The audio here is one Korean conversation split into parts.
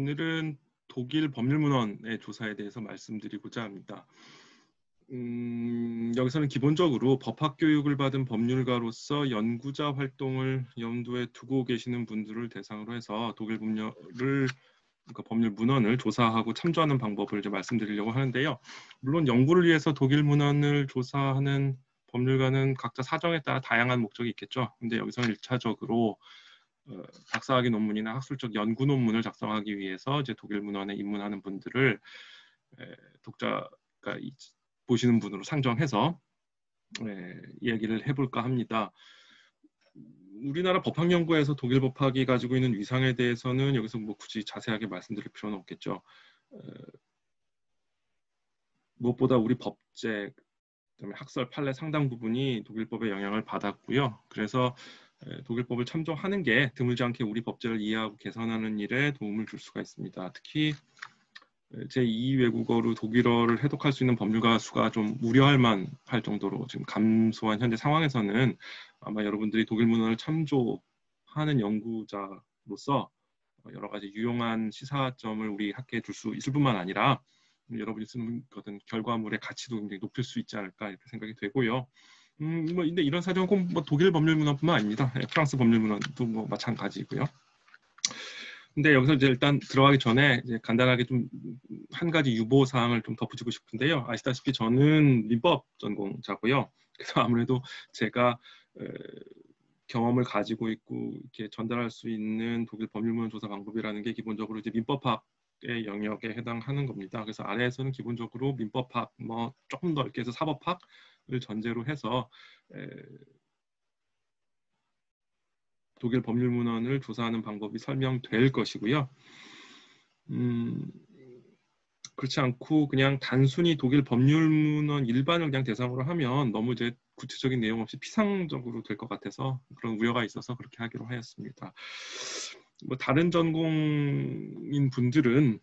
오늘은 독일 법률문헌의 조사에 대해서 말씀드리고자 합니다. 여기서는 기본적으로 법학 교육을 받은 법률가로서 연구자 활동을 염두에 두고 계시는 분들을 대상으로 해서 독일 법률 문헌을 조사하고 참조하는 방법을 이제 말씀드리려고 하는데요. 물론 연구를 위해서 독일 문헌을 조사하는 법률가는 각자 사정에 따라 다양한 목적이 있겠죠. 근데 여기서는 1차적으로 박사학위 논문이나 학술적 연구 논문을 작성하기 위해서 이제 독일 문헌에 입문하는 분들을 독자가 보시는 분으로 상정해서 이야기를 해볼까 합니다. 우리나라 법학연구에서 독일 법학이 가지고 있는 위상에 대해서는 여기서 뭐 굳이 자세하게 말씀드릴 필요는 없겠죠. 무엇보다 우리 법제, 그다음에 학설 판례 상당 부분이 독일법의 영향을 받았고요. 그래서 독일법을 참조하는 게 드물지 않게 우리 법제를 이해하고 개선하는 일에 도움을 줄 수가 있습니다. 특히 제2 외국어로 독일어를 해독할 수 있는 법률가 수가 좀 우려할 만할 정도로 지금 감소한 현재 상황에서는 아마 여러분들이 독일 문헌을 참조하는 연구자로서 여러 가지 유용한 시사점을 우리 학계에 줄 수 있을 뿐만 아니라 여러분이 쓰는 어떤 결과물의 가치도 굉장히 높일 수 있지 않을까 이렇게 생각이 되고요. 뭐 근데 이런 사정은 꼭 뭐 독일 법률문헌뿐만 아닙니다. 프랑스 법률문헌도 뭐 마찬가지고요. 근데 여기서 이제 일단 들어가기 전에 이제 간단하게 좀 한 가지 유보 사항을 좀 덧붙이고 싶은데요. 아시다시피 저는 민법 전공자고요. 그래서 아무래도 제가 경험을 가지고 있고 이렇게 전달할 수 있는 독일 법률문헌 조사 방법이라는 게 기본적으로 이제 민법학의 영역에 해당하는 겁니다. 그래서 아래에서는 기본적으로 민법학, 뭐 조금 더 넓게 해서 사법학을 전제로 해서 독일 법률문헌을 조사하는 방법이 설명될 것이고요. 그렇지 않고 그냥 단순히 독일 법률문헌 일반을 그냥 대상으로 하면 너무 이제 구체적인 내용 없이 피상적으로 될 것 같아서 그런 우려가 있어서 그렇게 하기로 하였습니다. 뭐 다른 전공인 분들은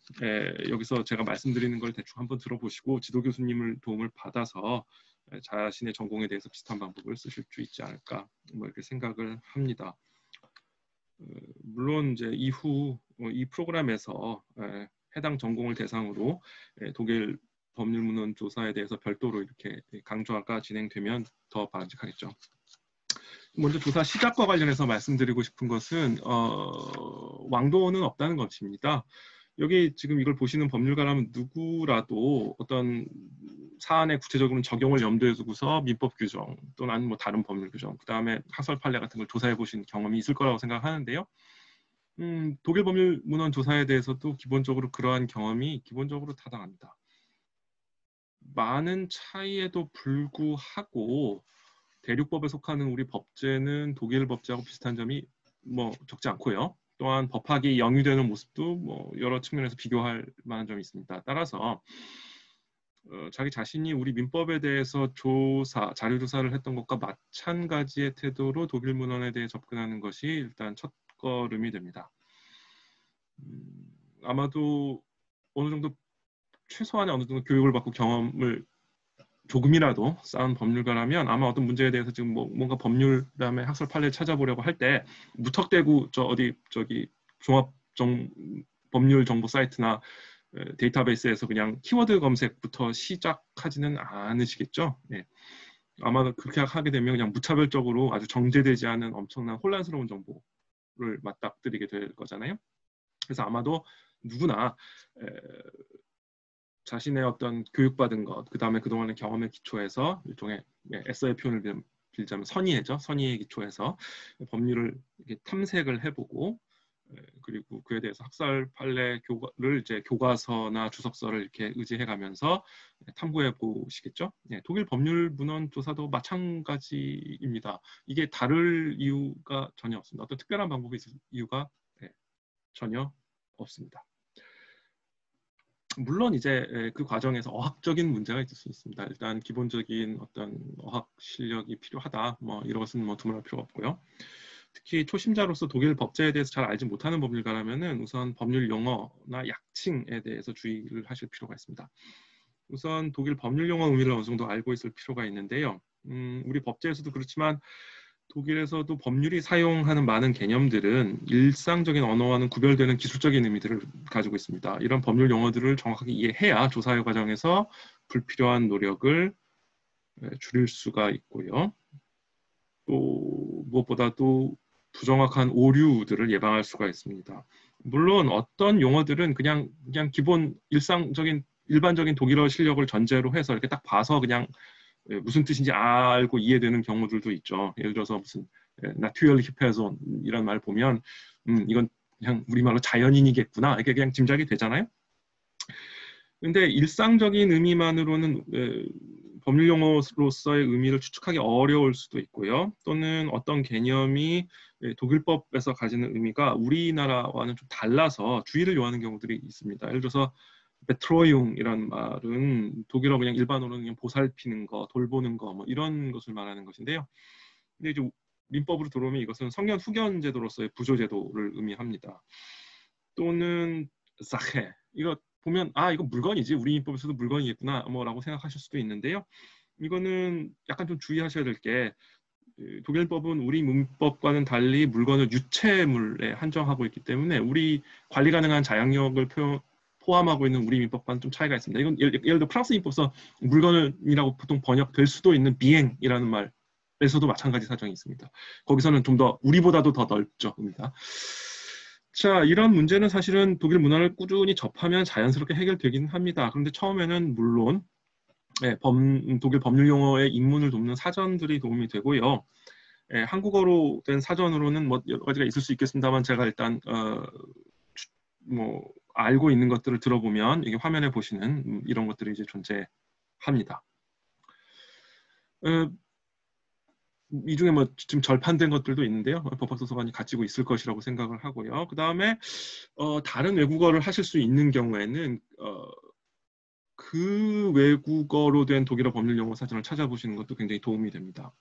여기서 제가 말씀드리는 걸 대충 한번 들어보시고 지도 교수님을 도움을 받아서 자신의 전공에 대해서 비슷한 방법을 쓰실 수 있지 않을까 뭐 이렇게 생각을 합니다. 물론 이제 이후 이 프로그램에서 해당 전공을 대상으로 독일 법률문헌 조사에 대해서 별도로 이렇게 강좌가 진행되면 더 바람직하겠죠. 먼저 조사 시작과 관련해서 말씀드리고 싶은 것은 왕도는 없다는 것입니다. 여기 지금 이걸 보시는 법률가라면 누구라도 어떤 사안에 구체적으로 적용을 염두에 두고서 민법 규정 또는 뭐 다른 법률 규정, 그 다음에 학설 판례 같은 걸 조사해 보신 경험이 있을 거라고 생각하는데요. 독일 법률 문헌 조사에 대해서도 기본적으로 그러한 경험이 기본적으로 타당합니다. 많은 차이에도 불구하고 대륙법에 속하는 우리 법제는 독일 법제하고 비슷한 점이 뭐 적지 않고요. 또한 법학이 영유되는 모습도 뭐 여러 측면에서 비교할 만한 점이 있습니다. 따라서 자기 자신이 우리 민법에 대해서 자료 조사를 했던 것과 마찬가지의 태도로 독일 문헌에 대해 접근하는 것이 일단 첫 걸음이 됩니다. 아마도 어느 정도 최소한의 어느 정도 교육을 받고 경험을 조금이라도 쌓은 법률가라면 아마 어떤 문제에 대해서 지금 뭔가 법률 그다음에 학설 판례를 찾아보려고 할 때 무턱대고 저기 종합 법률 정보 사이트나 데이터베이스에서 그냥 키워드 검색부터 시작하지는 않으시겠죠. 네. 아마 그렇게 하게 되면 그냥 무차별적으로 아주 정제되지 않은 엄청난 혼란스러운 정보를 맞닥뜨리게 될 거잖아요. 그래서 아마도 누구나 자신의 어떤 교육받은 것, 그 다음에 그동안의 경험에 기초해서 일종의 에서의 표현을 빌자면 선의죠. 선의에 기초해서 법률을 이렇게 탐색을 해보고 그리고 그에 대해서 학설 판례를 이제 교과서나 주석서를 이렇게 의지해가면서 탐구해 보시겠죠. 독일 법률 문헌 조사도 마찬가지입니다. 이게 다를 이유가 전혀 없습니다. 어떤 특별한 방법이 있을 이유가 전혀 없습니다. 물론 이제 그 과정에서 어학적인 문제가 있을 수 있습니다. 일단 기본적인 어떤 어학 실력이 필요하다. 뭐 이것은 뭐 두말할 필요가 없고요. 특히 초심자로서 독일 법제에 대해서 잘 알지 못하는 법률가라면은 우선 법률 용어나 약칭에 대해서 주의를 하실 필요가 있습니다. 우선 독일 법률 용어 의미를 어느 정도 알고 있을 필요가 있는데요. 우리 법제에서도 그렇지만 독일에서도 법률이 사용하는 많은 개념들은 일상적인 언어와는 구별되는 기술적인 의미들을 가지고 있습니다. 이런 법률 용어들을 정확하게 이해해야 조사 과정에서 불필요한 노력을 줄일 수가 있고요. 또 무엇보다도 부정확한 오류들을 예방할 수가 있습니다. 물론 어떤 용어들은 그냥 기본 일반적인 독일어 실력을 전제로 해서 이렇게 딱 봐서 그냥 무슨 뜻인지 알고 이해되는 경우들도 있죠. 예를 들어서 무슨 natürliche Person 이런 말 보면 이건 그냥 우리말로 자연인이겠구나 이렇게 그냥 짐작이 되잖아요. 근데 일상적인 의미만으로는 법률 용어로서의 의미를 추측하기 어려울 수도 있고요. 또는 어떤 개념이 독일법에서 가지는 의미가 우리나라와는 좀 달라서 주의를 요하는 경우들이 있습니다. 예를 들어서 베트로용이란 말은 독일어 그냥 일반어로는 그냥 보살피는 거, 돌보는 거, 뭐 이런 것을 말하는 것인데요. 근데 이제 민법으로 들어오면 이것은 성년 후견 제도로서의 부조 제도를 의미합니다. 또는 사헤 이거 보면 이거 물건이지 우리 민법에서도 물건이겠구나 뭐라고 생각하실 수도 있는데요. 이거는 약간 좀 주의하셔야 될 게 독일법은 우리 문법과는 달리 물건을 유체물에 한정하고 있기 때문에 우리 관리 가능한 자양력을 포함하고 있는 우리 민법과는 좀 차이가 있습니다. 이건 예를 들어 프랑스 민법에서 물건이라고 보통 번역될 수도 있는 비행이라는 말에서도 마찬가지 사정이 있습니다. 거기서는 좀 더 우리보다도 더 넓죠. 자, 이런 문제는 사실은 독일 문화를 꾸준히 접하면 자연스럽게 해결되긴 합니다. 그런데 처음에는 물론 독일 법률 용어의 입문을 돕는 사전들이 도움이 되고요. 한국어로 된 사전으로는 뭐 여러 가지가 있을 수 있겠습니다만 제가 일단 뭐 알고 있는 것들을 들어보면 이게 화면에 보시는 이런 것들이 이제 존재합니다. 이 중에 뭐 지금 절판된 것들도 있는데요. 법학도서관이 가지고 있을 것이라고 생각을 하고요. 그 다음에 다른 외국어를 하실 수 있는 경우에는 그 외국어로 된 독일어 법률 용어 사전을 찾아보시는 것도 굉장히 도움이 됩니다.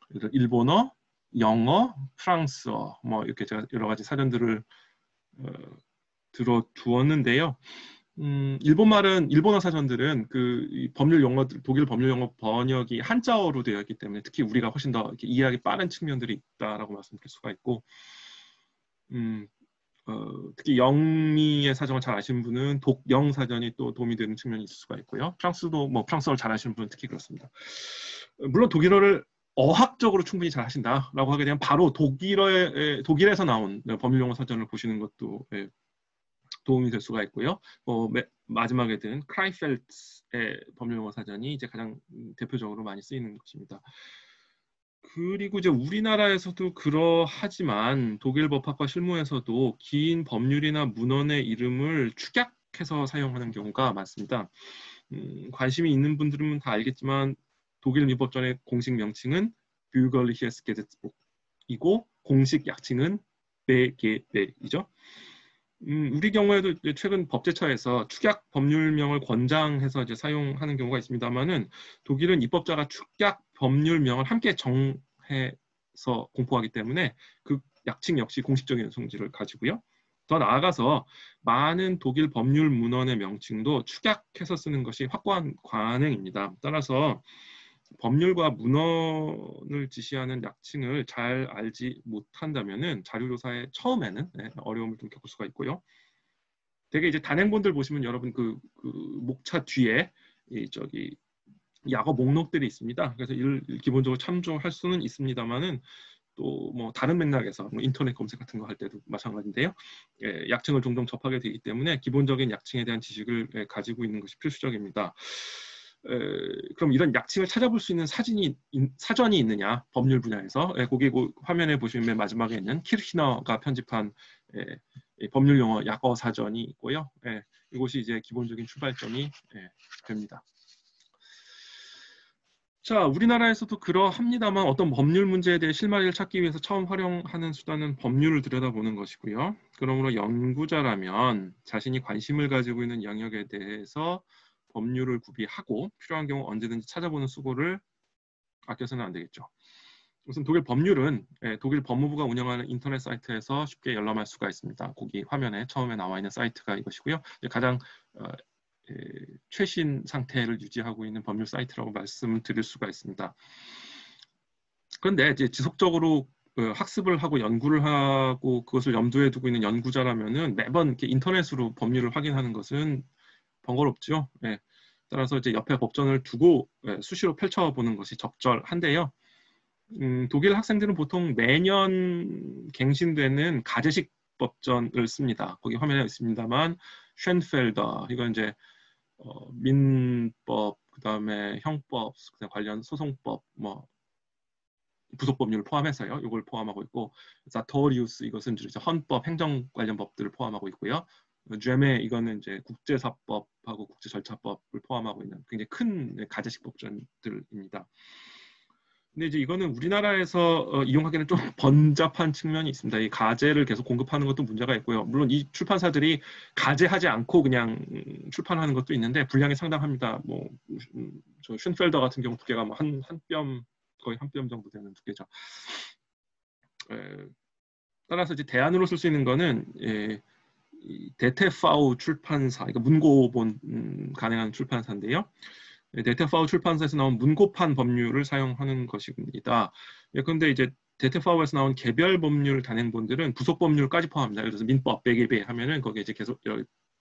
그래서 일본어, 영어, 프랑스어 뭐 이렇게 제가 여러 가지 사전들을 들어 두었는데요. 일본어 사전들은 그 법률 용어들, 독일 법률 용어 번역이 한자어로 되어 있기 때문에 특히 우리가 훨씬 더 이렇게 이해하기 빠른 측면들이 있다라고 말씀드릴 수가 있고, 특히 영미의 사정을 잘 아시는 분은 독영 사전이 또 도움이 되는 측면이 있을 수가 있고요. 프랑스도 뭐 프랑스어를 잘 아시는 분은 특히 그렇습니다. 물론 독일어를 어학적으로 충분히 잘 하신다라고 하게 되면 바로 독일에서 나온 법률 용어 사전을 보시는 것도 도움이 될 수가 있고요. 마지막에 든 크라이펠트의 법률용어 사전이 이제 가장 대표적으로 많이 쓰이는 것입니다. 그리고 이제 우리나라에서도 그러하지만 독일 법학과 실무에서도 긴 법률이나 문헌의 이름을 축약해서 사용하는 경우가 많습니다. 관심이 있는 분들은 다 알겠지만 독일 민법전의 공식 명칭은 Bürgerliches Gesetzbuch이고 공식 약칭은 BGB이죠. 우리 경우에도 최근 법제처에서 축약 법률명을 권장해서 이제 사용하는 경우가 있습니다만은 독일은 입법자가 축약 법률명을 함께 정해서 공포하기 때문에 그 약칭 역시 공식적인 성질을 가지고요. 더 나아가서 많은 독일 법률 문헌의 명칭도 축약해서 쓰는 것이 확고한 관행입니다. 따라서 법률과 문헌을 지시하는 약칭을 잘 알지 못한다면은 자료조사의 처음에는 어려움을 좀 겪을 수가 있고요. 되게 이제 단행본들 보시면 여러분 그 목차 뒤에 저기 약어 목록들이 있습니다. 그래서 이를 기본적으로 참조할 수는 있습니다만은 또 뭐 다른 맥락에서 뭐 인터넷 검색 같은 거 할 때도 마찬가지인데요. 약칭을 종종 접하게 되기 때문에 기본적인 약칭에 대한 지식을 가지고 있는 것이 필수적입니다. 그럼 이런 약칭을 찾아볼 수 있는 사전이 있느냐 법률 분야에서 거기 화면에 보시면 맨 마지막에 있는 키르히너가 편집한 법률 용어 약어 사전이 있고요. 이것이 이제 기본적인 출발점이 됩니다. 자, 우리나라에서도 그러합니다만 어떤 법률 문제에 대해 실마리를 찾기 위해서 처음 활용하는 수단은 법률을 들여다보는 것이고요. 그러므로 연구자라면 자신이 관심을 가지고 있는 영역에 대해서 법률을 구비하고 필요한 경우 언제든지 찾아보는 수고를 아껴서는 안 되겠죠. 우선 독일 법률은 독일 법무부가 운영하는 인터넷 사이트에서 쉽게 열람할 수가 있습니다. 거기 화면에 처음에 나와 있는 사이트가 이것이고요. 가장 최신 상태를 유지하고 있는 법률 사이트라고 말씀을 드릴 수가 있습니다. 그런데 이제 지속적으로 학습을 하고 연구를 하고 그것을 염두에 두고 있는 연구자라면은 매번 이렇게 인터넷으로 법률을 확인하는 것은 번거롭죠. 예. 따라서 이제 옆에 법전을 두고 수시로 펼쳐보는 것이 적절한데요. 독일 학생들은 보통 매년 갱신되는 가제식 법전을 씁니다. 거기 화면에 있습니다만 쉔펠더 이건 이제 민법, 그다음에 형법, 그다음 관련 소송법, 뭐 부속법률을 포함해서요. 이걸 포함하고 있고, 사토리우스 이것은 이제 헌법, 행정 관련 법들을 포함하고 있고요. 젬에 이거는 이제 국제사법하고 국제절차법을 포함하고 있는 굉장히 큰 가제식 법전들입니다. 근데 이제 이거는 우리나라에서 이용하기는 좀 번잡한 측면이 있습니다. 이 가제를 계속 공급하는 것도 문제가 있고요. 물론 이 출판사들이 가제하지 않고 그냥 출판하는 것도 있는데 분량이 상당합니다. 뭐 저 슌펠더 같은 경우 두께가 뭐 한 뼘 거의 한 뼘 정도 되는 두께죠. 따라서 이제 대안으로 쓸 수 있는 거는 데테파우 출판사, 그러니까 문고본 가능한 출판사인데요. 데테파우 출판사에서 나온 문고판 법률을 사용하는 것입니다. 그런데 이제 데테파우에서 나온 개별 법률 단행본들은 부속 법률까지 포함합니다. 예를 들어서 민법, 베게베 하면은 거기에 이제 계속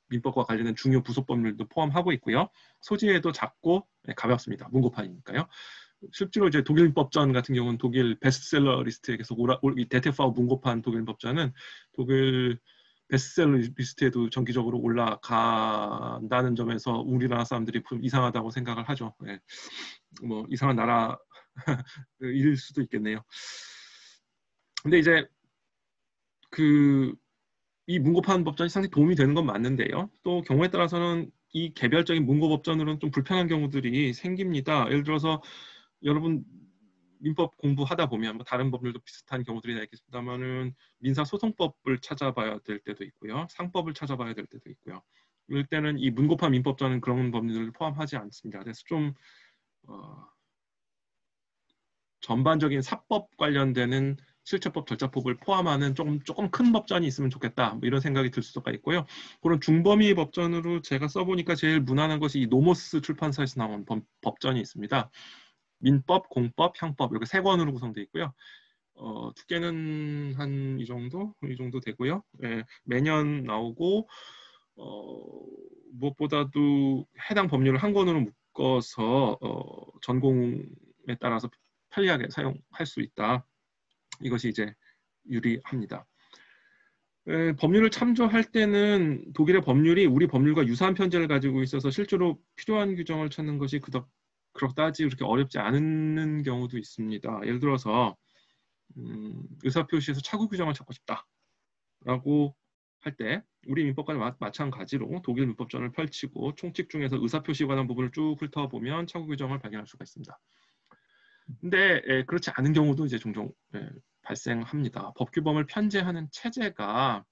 민법과 관련된 중요 부속 법률도 포함하고 있고요. 소지에도 작고 가볍습니다. 문고판이니까요. 실제로 이제 독일 법전 같은 경우는 독일 베스트셀러 리스트에 계속 이 데테파우 문고판 독일 법전은 독일 베스트셀러 리스트에도 정기적으로 올라간다는 점에서 우리나라 사람들이 좀 이상하다고 생각을 하죠. 네. 뭐 이상한 나라일 수도 있겠네요. 근데 이제 이 문고판 법전이 상당히 도움이 되는 건 맞는데요. 또 경우에 따라서는 이 개별적인 문고 법전으로는 좀 불편한 경우들이 생깁니다. 예를 들어서 여러분 민법 공부하다 보면 뭐 다른 법률도 비슷한 경우들이 있겠습니다만은 민사소송법을 찾아봐야 될 때도 있고요. 상법을 찾아봐야 될 때도 있고요. 이럴 때는 이 문고판 민법전은 그런 법률을 포함하지 않습니다. 그래서 좀 전반적인 사법 관련되는 실체법, 절차법을 포함하는 조금 큰 법전이 있으면 좋겠다. 뭐 이런 생각이 들 수가 있고요. 그런 중범위 법전으로 제가 써보니까 제일 무난한 것이 이 노모스 출판사에서 나온 법전이 있습니다. 민법, 공법, 형법 이렇게 3권으로 구성되어 있고요. 두께는 한 이 정도 되고요. 매년 나오고 무엇보다도 해당 법률을 한 권으로 묶어서 전공에 따라서 편리하게 사용할 수 있다. 이것이 이제 유리합니다. 법률을 참조할 때는 독일의 법률이 우리 법률과 유사한 편제를 가지고 있어서 실제로 필요한 규정을 찾는 것이 그렇다지 그렇게 어렵지 않은 경우도 있습니다. 예를 들어서 의사표시에서 차구 규정을 찾고 싶다라고 할 때 우리 민법과 마찬가지로 독일 민법전을 펼치고 총칙 중에서 의사표시에 관한 부분을 쭉 훑어보면 차구 규정을 발견할 수가 있습니다. 근데 그렇지 않은 경우도 이제 종종 발생합니다. 법규범을 편제하는 체제가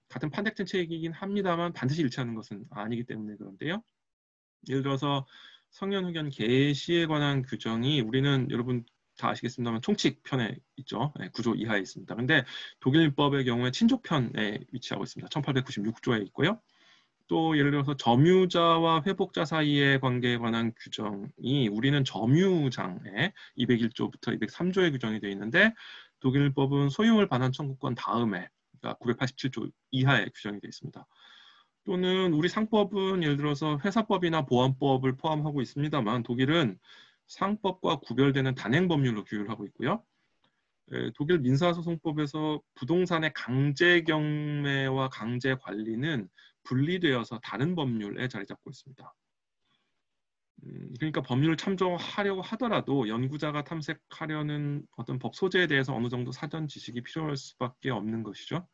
같은 판택된 체이긴 합니다만 반드시 일치하는 것은 아니기 때문에 그런데요. 예를 들어서 성년후견 개시에 관한 규정이 우리는 여러분 다 아시겠습니다만 총칙편에 있죠. 9조 이하에 있습니다. 근데 독일법의 경우에 친족편에 위치하고 있습니다. 1896조에 있고요. 또 예를 들어서 점유자와 회복자 사이의 관계에 관한 규정이 우리는 점유장에 201조부터 203조에 규정이 되어 있는데 독일법은 소유물 반환 청구권 다음에 그러니까 987조 이하에 규정이 되어 있습니다. 또는 우리 상법은 예를 들어서 회사법이나 보안법을 포함하고 있습니다만 독일은 상법과 구별되는 단행법률로 규율하고 있고요. 독일 민사소송법에서 부동산의 강제 경매와 강제 관리는 분리되어서 다른 법률에 자리 잡고 있습니다. 그러니까 법률을 참조하려고 하더라도 연구자가 탐색하려는 어떤 법 소재에 대해서 어느 정도 사전 지식이 필요할 수밖에 없는 것이죠.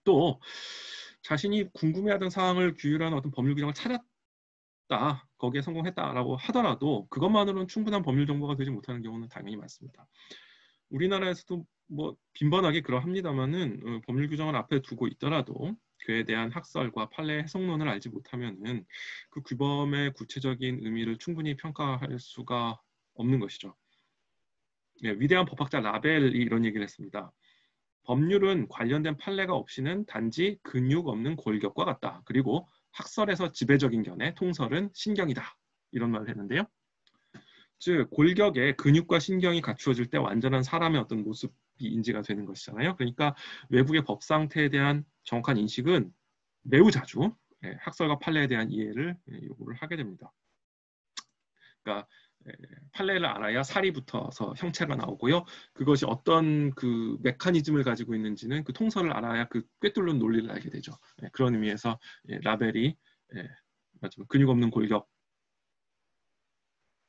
또 자신이 궁금해하던 사항을 규율하는 어떤 법률 규정을 찾았다, 거기에 성공했다라고 하더라도 그것만으로는 충분한 법률 정보가 되지 못하는 경우는 당연히 많습니다. 우리나라에서도 뭐 빈번하게 그러합니다만은 법률 규정을 앞에 두고 있더라도 그에 대한 학설과 판례 해석론을 알지 못하면은 그 규범의 구체적인 의미를 충분히 평가할 수가 없는 것이죠. 위대한 법학자 라벨이 이런 얘기를 했습니다. 법률은 관련된 판례가 없이는 단지 근육 없는 골격과 같다. 그리고 학설에서 지배적인 견해, 통설은 신경이다. 이런 말을 했는데요. 즉 골격에 근육과 신경이 갖추어질 때 완전한 사람의 어떤 모습이 인지가 되는 것이잖아요. 그러니까 외국의 법 상태에 대한 정확한 인식은 매우 자주 학설과 판례에 대한 이해를 요구를 하게 됩니다. 그러니까 판례를 알아야 살이 붙어서 형체가 나오고요. 그것이 어떤 그 메커니즘을 가지고 있는지는 그 통설을 알아야 그 꿰뚫는 논리를 알게 되죠. 그런 의미에서 라벨이 근육 없는 골격,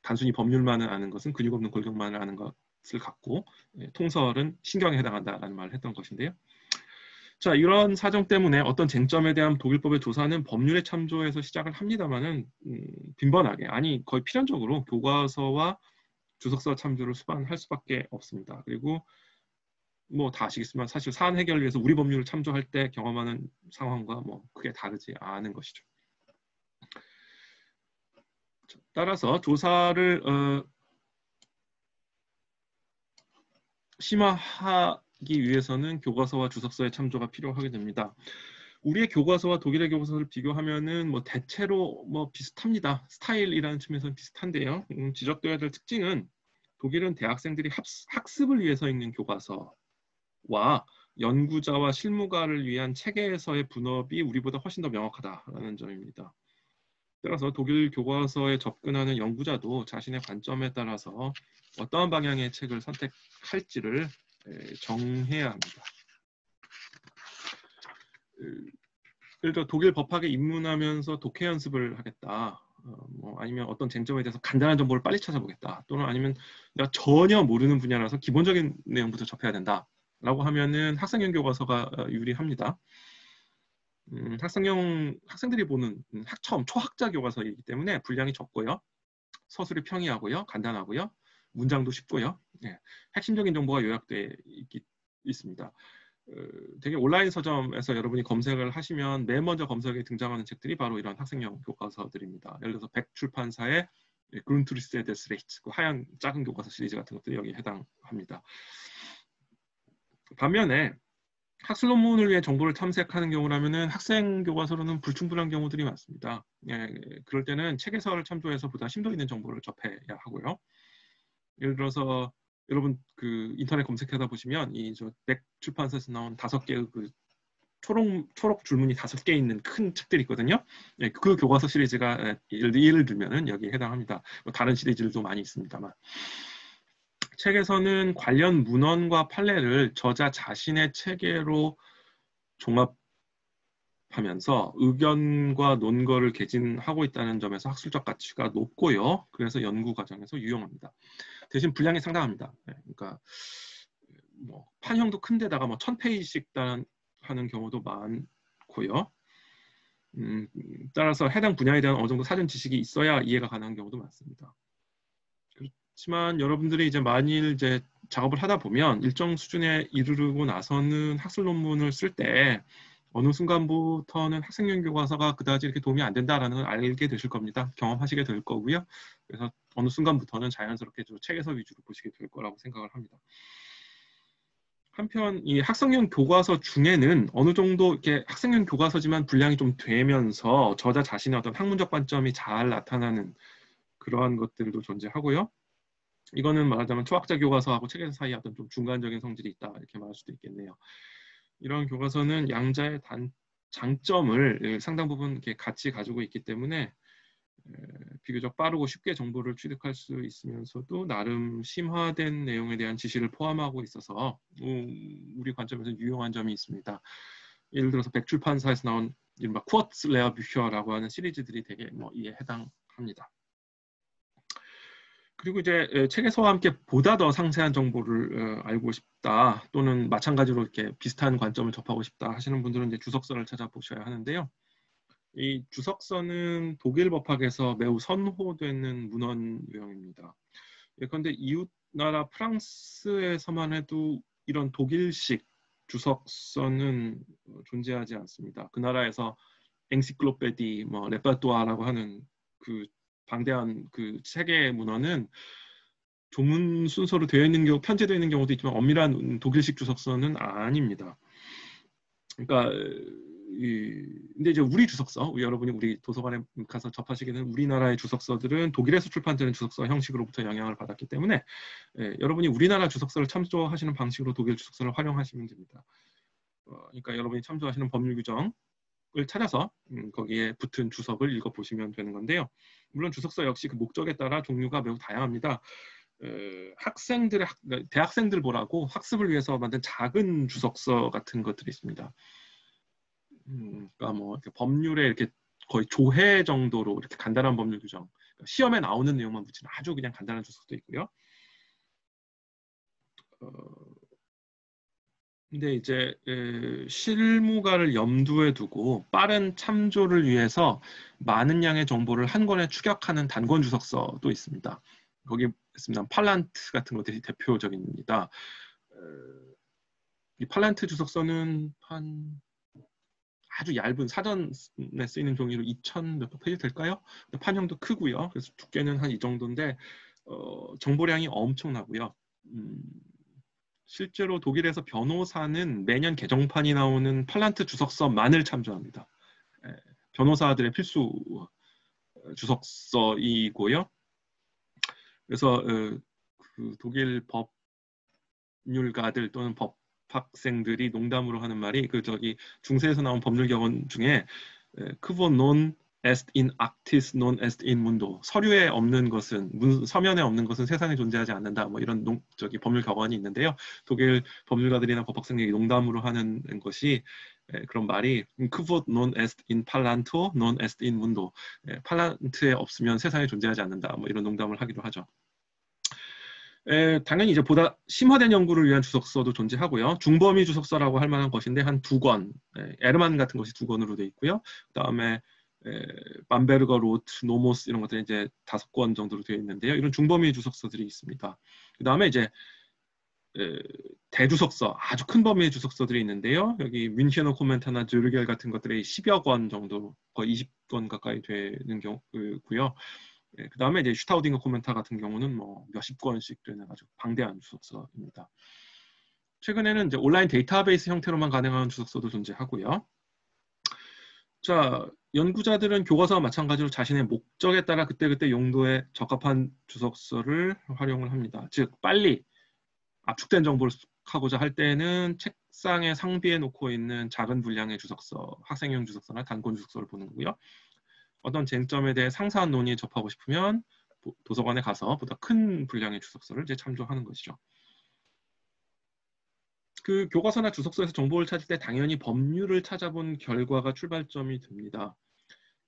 단순히 법률만을 아는 것은 근육 없는 골격만을 아는 것을 갖고 통설은 신경에 해당한다라는 말을 했던 것인데요. 자, 이런 사정 때문에 어떤 쟁점에 대한 독일법의 조사는 법률에 참조해서 시작을 합니다만은 빈번하게, 아니 거의 필연적으로 교과서와 주석서 참조를 수반할 수밖에 없습니다. 그리고 뭐 다 아시겠지만 사실 사안 해결을 위해서 우리 법률을 참조할 때 경험하는 상황과 뭐 크게 다르지 않은 것이죠. 따라서 조사를 심화하기 위해서는 교과서와 주석서의 참조가 필요하게 됩니다. 우리의 교과서와 독일의 교과서를 비교하면은 뭐 대체로 뭐 비슷합니다. 스타일이라는 측면에서는 비슷한데요. 지적되어야 될 특징은 독일은 대학생들이 학습을 위해서 읽는 교과서와 연구자와 실무가를 위한 체계에서의 분업이 우리보다 훨씬 더 명확하다라는 점입니다. 따라서 독일 교과서에 접근하는 연구자도 자신의 관점에 따라서 어떠한 방향의 책을 선택할지를 정해야 합니다. 예를 들어 독일 법학에 입문하면서 독해 연습을 하겠다. 뭐 아니면 어떤 쟁점에 대해서 간단한 정보를 빨리 찾아보겠다. 또는 아니면 내가 전혀 모르는 분야라서 기본적인 내용부터 접해야 된다. 라고 하면은 학생용 교과서가 유리합니다. 학생들이 보는 처음 초학자 교과서이기 때문에 분량이 적고요. 서술이 평이하고요. 간단하고요. 문장도 쉽고요. 핵심적인 정보가 요약되어 있습니다. 되게 온라인 서점에서 여러분이 검색을 하시면 맨 먼저 검색에 등장하는 책들이 바로 이런 학생용 교과서들입니다. 예를 들어서 백 출판사의 그룬트리스의 데스레이트, 그 하얀 작은 교과서 시리즈 같은 것들이 여기에 해당합니다. 반면에 학술 논문을 위해 정보를 탐색하는 경우라면은 학생 교과서로는 불충분한 경우들이 많습니다. 그럴 때는 책에서를 참조해서 보다 심도 있는 정보를 접해야 하고요. 예를 들어서 여러분 그 인터넷 검색하다 보시면 이 백 출판사에서 나온 5개의 그 초록 줄무늬 5개 있는 큰 책들이 있거든요. 그 교과서 시리즈가 예를 들면은 여기에 해당합니다. 뭐 다른 시리즈들도 많이 있습니다만. 책에서는 관련 문헌과 판례를 저자 자신의 체계로 종합하면서 의견과 논거를 개진하고 있다는 점에서 학술적 가치가 높고요. 그래서 연구 과정에서 유용합니다. 대신 분량이 상당합니다. 그러니까 뭐 판형도 큰데다가 뭐 1000페이지씩 하는 경우도 많고요. 따라서 해당 분야에 대한 어느 정도 사전 지식이 있어야 이해가 가능한 경우도 많습니다. 그렇지만 여러분들이 이제 만일 이제 작업을 하다 보면 일정 수준에 이르르고 나서는 학술 논문을 쓸 때 어느 순간부터는 학생용 교과서가 그다지 이렇게 도움이 안 된다라는 걸 알게 되실 겁니다. 경험하시게 될 거고요. 그래서 어느 순간부터는 자연스럽게 좀 책에서 위주로 보시게 될 거라고 생각을 합니다. 한편 이 학생용 교과서 중에는 어느 정도 이렇게 학생용 교과서지만 분량이 좀 되면서 저자 자신의 어떤 학문적 관점이 잘 나타나는 그러한 것들도 존재하고요. 이거는 말하자면 초학자 교과서하고 책에서 사이에 어떤 좀 중간적인 성질이 있다 이렇게 말할 수도 있겠네요. 이런 교과서는 양자의 장점을 상당 부분 이렇게 같이 가지고 있기 때문에 비교적 빠르고 쉽게 정보를 취득할 수 있으면서도 나름 심화된 내용에 대한 지시를 포함하고 있어서 우리 관점에서 유용한 점이 있습니다. 예를 들어서 백출판사에서 나온 이른바 쿠어츠레어 뷰혀라고 하는 시리즈들이 되게 뭐 이에 해당합니다. 그리고 이제 책에서와 함께 보다 더 상세한 정보를 알고 싶다 또는 마찬가지로 이렇게 비슷한 관점을 접하고 싶다 하시는 분들은 이제 주석서를 찾아보셔야 하는데요. 이 주석서는 독일 법학에서 매우 선호되는 문헌 유형입니다. 그런데 이웃 나라 프랑스에서만 해도 이런 독일식 주석서는 존재하지 않습니다. 그 나라에서 앵시클로페디, 뭐 레퍼토아라고 하는 그 방대한 그 세계의 문헌은 조문 순서로 되어 있는 경우, 편제되어 있는 경우도 있지만 엄밀한 독일식 주석서는 아닙니다. 그러니까 근데 이제 우리 주석서, 여러분이 우리 도서관에 가서 접하시게 되는 우리나라의 주석서들은 독일에서 출판되는 주석서 형식으로부터 영향을 받았기 때문에 여러분이 우리나라 주석서를 참조하시는 방식으로 독일 주석서를 활용하시면 됩니다. 그러니까 여러분이 참조하시는 법률 규정을 찾아서 거기에 붙은 주석을 읽어보시면 되는 건데요. 물론 주석서 역시 그 목적에 따라 종류가 매우 다양합니다. 학생들의 대학생들 보라고 학습을 위해서 만든 작은 주석서 같은 것들이 있습니다. 그러니까 뭐 이렇게 법률에 이렇게 거의 조회 정도로 이렇게 간단한 법률 규정, 그러니까 시험에 나오는 내용만 붙이는 아주 그냥 간단한 주석도 있고요. 근데 이제 실무가를 염두에 두고 빠른 참조를 위해서 많은 양의 정보를 한 권에 추격하는 단권 주석서도 있습니다. 거기 있습니다. 팔란트 같은 것들이 대표적입니다. 이 팔란트 주석서는 한 아주 얇은 사전에 쓰이는 종이로 2000 몇 페이지 될까요? 판형도 크고요. 그래서 두께는 한 이 정도인데 정보량이 엄청나고요. 실제로 독일에서 변호사는 매년 개정판이 나오는 팔란트 주석서만을 참조합니다. 변호사들의 필수 주석서이고요. 그래서 그 독일 법률가들 또는 법학생들이 농담으로 하는 말이 그 저기 중세에서 나온 법률 격언 중에 Quo non est in actis non est in mundo. 서류에 없는 것은 서면에 없는 것은 세상에 존재하지 않는다. 뭐 이런 저기 법률 격언이 있는데요. 독일 법률가들이나 법학생들이 농담으로 하는 것이 그런 말이 Quo non est in Pallanto non est in mundo. 팔란트에 없으면 세상에 존재하지 않는다. 뭐 이런 농담을 하기도 하죠. 당연히 이제 보다 심화된 연구를 위한 주석서도 존재하고요. 중범위 주석서라고 할 만한 것인데 한 2권, 에르만 같은 것이 2권으로 되어 있고요. 그다음에 밤베르거, 로트, 노모스 이런 것들이 이제 5권 정도로 되어 있는데요. 이런 중범위 주석서들이 있습니다. 그다음에 이제 대주석서, 아주 큰 범위의 주석서들이 있는데요. 여기 뮌헨어 코멘타나 즈르겔 같은 것들이 10여 권 정도, 거의 20권 가까이 되는 경우고요. 그 다음에 이제 슈타우딩거 코멘타 같은 경우는 뭐 몇십 권씩 되는 아주 방대한 주석서입니다. 최근에는 이제 온라인 데이터베이스 형태로만 가능한 주석서도 존재하고요. 자, 연구자들은 교과서와 마찬가지로 자신의 목적에 따라 그때그때 용도에 적합한 주석서를 활용을 합니다. 즉, 빨리 압축된 정보를 수집하고자 할 때는 책상에 상비해 놓고 있는 작은 분량의 주석서, 학생용 주석서나 단권 주석서를 보는 거고요. 어떤 쟁점에 대해 상세한 논의에 접하고 싶으면 도서관에 가서 보다 큰 분량의 주석서를 이제 참조하는 것이죠. 그 교과서나 주석서에서 정보를 찾을 때 당연히 법률을 찾아본 결과가 출발점이 됩니다.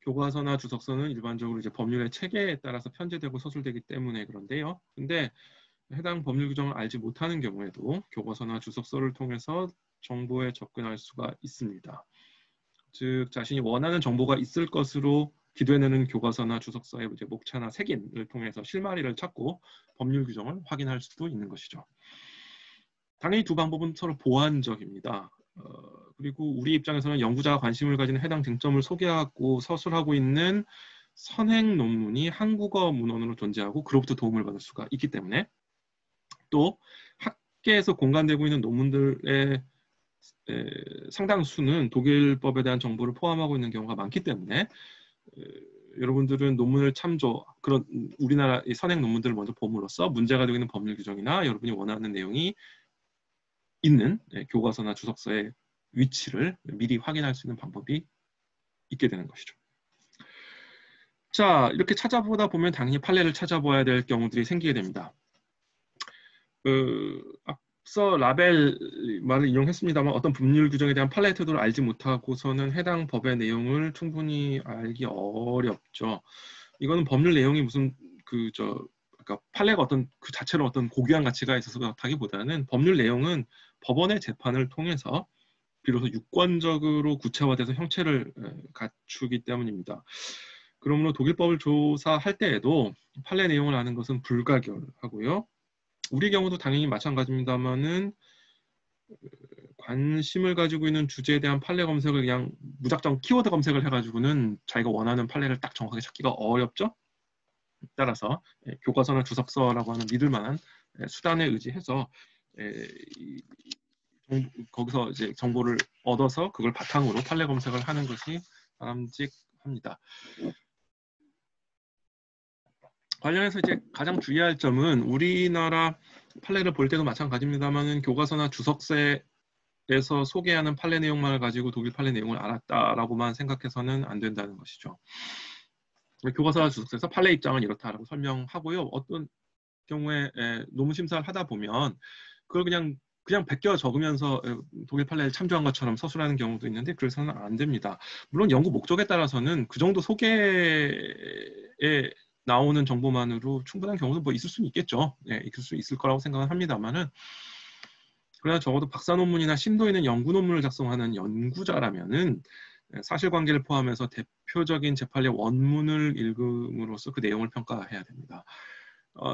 교과서나 주석서는 일반적으로 이제 법률의 체계에 따라서 편제되고 서술되기 때문에 그런데요. 근데 해당 법률 규정을 알지 못하는 경우에도 교과서나 주석서를 통해서 정보에 접근할 수가 있습니다. 즉 자신이 원하는 정보가 있을 것으로 기대되는 교과서나 주석서의 이제 목차나 색인을 통해서 실마리를 찾고 법률 규정을 확인할 수도 있는 것이죠. 당연히 두 방법은 서로 보완적입니다. 그리고 우리 입장에서는 연구자가 관심을 가지는 해당 쟁점을 소개하고 서술하고 있는 선행 논문이 한국어 문헌으로 존재하고 그로부터 도움을 받을 수가 있기 때문에 또 학계에서 공간되고 있는 논문들의 상당수는 독일법에 대한 정보를 포함하고 있는 경우가 많기 때문에 여러분들은 논문을 그런 우리나라 선행 논문들을 먼저 봄으로써 문제가 되고 있는 법률 규정이나 여러분이 원하는 내용이 있는 교과서나 주석서의 위치를 미리 확인할 수 있는 방법이 있게 되는 것이죠. 자, 이렇게 찾아보다 보면 당연히 판례를 찾아봐야 될 경우들이 생기게 됩니다. 앞서 라벨 말을 인용했습니다만 어떤 법률 규정에 대한 판례 태도를 알지 못하고서는 해당 법의 내용을 충분히 알기 어렵죠. 이거는 법률 내용이 무슨 그러니까 판례가 어떤 그 자체로 어떤 고귀한 가치가 있어서 그렇다기보다는 법률 내용은 법원의 재판을 통해서 비로소 유권적으로 구체화돼서 형체를 갖추기 때문입니다. 그러므로 독일법을 조사할 때에도 판례 내용을 아는 것은 불가결하고요. 우리 경우도 당연히 마찬가지입니다만은 관심을 가지고 있는 주제에 대한 판례 검색을 그냥 무작정 키워드 검색을 해가지고는 자기가 원하는 판례를 딱 정확하게 찾기가 어렵죠. 따라서 교과서나 주석서라고 하는 믿을 만한 수단에 의지해서 거기서 이제 정보를 얻어서 그걸 바탕으로 판례 검색을 하는 것이 바람직합니다. 관련해서 이제 가장 주의할 점은 우리나라 판례를 볼 때도 마찬가지입니다만은 교과서나 주석서에서 소개하는 판례 내용만을 가지고 독일 판례 내용을 알았다라고만 생각해서는 안 된다는 것이죠. 교과서나 주석서에서 판례 입장은 이렇다라고 설명하고요. 어떤 경우에 논문 심사를 하다 보면 그걸 그냥 베껴 적으면서 독일 판례를 참조한 것처럼 서술하는 경우도 있는데 그래서는 안 됩니다. 물론 연구 목적에 따라서는 그 정도 소개에 나오는 정보만으로 충분한 경우도 뭐 있을 수는 있겠죠. 있을 수 있을 거라고 생각은 합니다만은 그러나 적어도 박사 논문이나 심도 있는 연구 논문을 작성하는 연구자라면은 사실관계를 포함해서 대표적인 제8의 원문을 읽음으로써 그 내용을 평가해야 됩니다.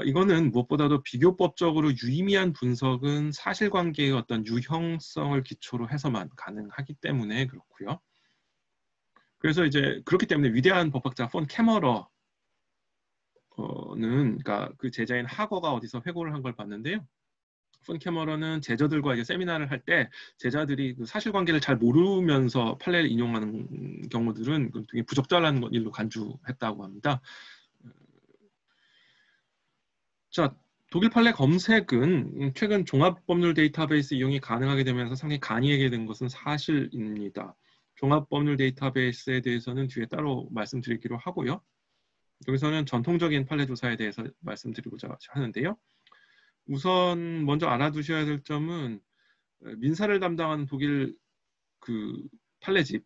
이거는 무엇보다도 비교법적으로 유의미한 분석은 사실관계의 어떤 유형성을 기초로 해서만 가능하기 때문에 그렇고요. 그래서 이제 그렇기 때문에 위대한 법학자 폰 캐머러는 그러니까 그 제자인 하거가 어디서 회고를 한 걸 봤는데요. 폰 캐머러는 제자들과 이제 세미나를 할 때 제자들이 그 사실관계를 잘 모르면서 판례를 인용하는 경우들은 되게 부적절한 일로 간주했다고 합니다. 자, 독일 판례 검색은 최근 종합법률 데이터베이스 이용이 가능하게 되면서 상당히 간이하게 된 것은 사실입니다. 종합법률 데이터베이스에 대해서는 뒤에 따로 말씀드리기로 하고요. 여기서는 전통적인 판례 조사에 대해서 말씀드리고자 하는데요. 우선 먼저 알아두셔야 될 점은 민사를 담당하는 독일 그 판례집은